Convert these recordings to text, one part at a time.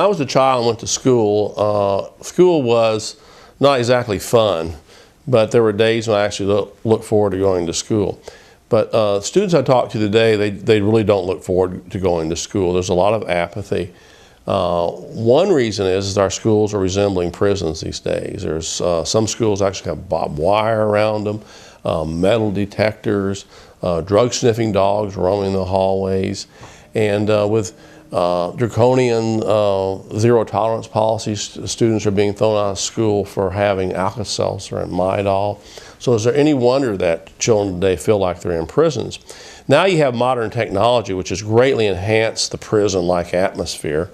I was a child and went to school, school was not exactly fun, but there were days when I actually looked forward to going to school. But students I talk to today, they really don't look forward to going to school. There's a lot of apathy. One reason is our schools are resembling prisons these days. There's some schools actually have barbed wire around them, metal detectors, drug sniffing dogs roaming the hallways, and with draconian zero tolerance policies, students are being thrown out of school for having Alka-Seltzer and Midol. So is there any wonder that children today feel like they're in prisons? Now you have modern technology which has greatly enhanced the prison-like atmosphere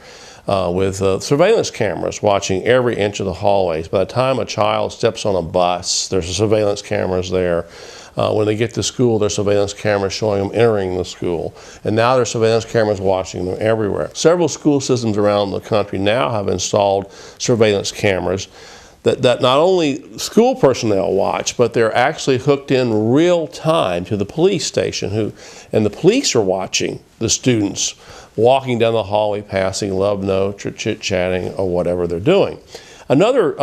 with surveillance cameras watching every inch of the hallways. By the time a child steps on a bus, there's surveillance cameras there. When they get to school, there's surveillance cameras showing them entering the school. And now there's surveillance cameras watching them everywhere. Several school systems around the country now have installed surveillance cameras that not only school personnel watch, but they're actually hooked in real time to the police station, and the police are watching the students walking down the hallway, passing love notes or chit-chatting or whatever they're doing. Another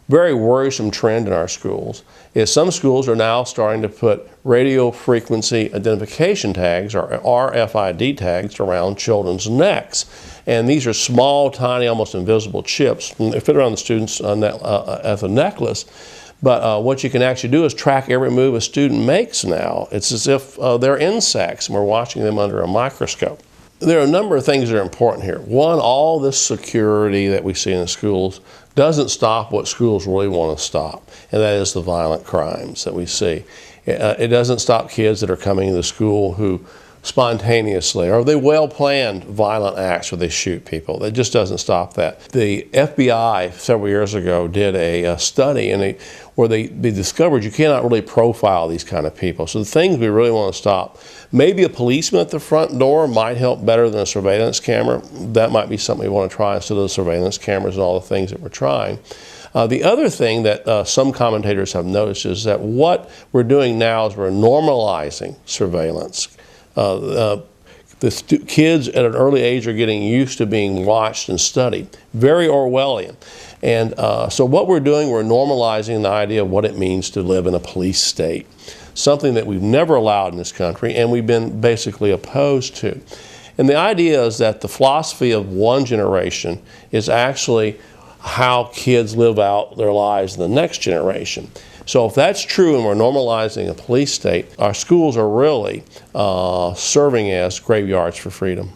very worrisome trend in our schools is some schools are now starting to put radio frequency identification tags, or RFID tags, around children's necks. And these are small, tiny, almost invisible chips. And they fit around the students' as a necklace. But what you can actually do is track every move a student makes now. It's as if they're insects and we're watching them under a microscope. There are a number of things that are important here. One, all this security that we see in the schools doesn't stop what schools really want to stop, and that is the violent crimes that we see. It doesn't stop kids that are coming to school who spontaneously, or they well-planned violent acts where they shoot people. It just doesn't stop that. The FBI several years ago did a study where they discovered you cannot really profile these kind of people. So the things we really want to stop, maybe a policeman at the front door might help better than a surveillance camera. That might be something we want to try instead of the surveillance cameras and all the things that we're trying. The other thing that some commentators have noticed is that what we're doing now is we're normalizing surveillance. Kids at an early age are getting used to being watched and studied. Very Orwellian. And so what we're doing, we're normalizing the idea of what it means to live in a police state. Something that we've never allowed in this country and we've been basically opposed to. And the idea is that the philosophy of one generation is actually how kids live out their lives in the next generation. So if that's true and we're normalizing a police state, our schools are really serving as graveyards for freedom.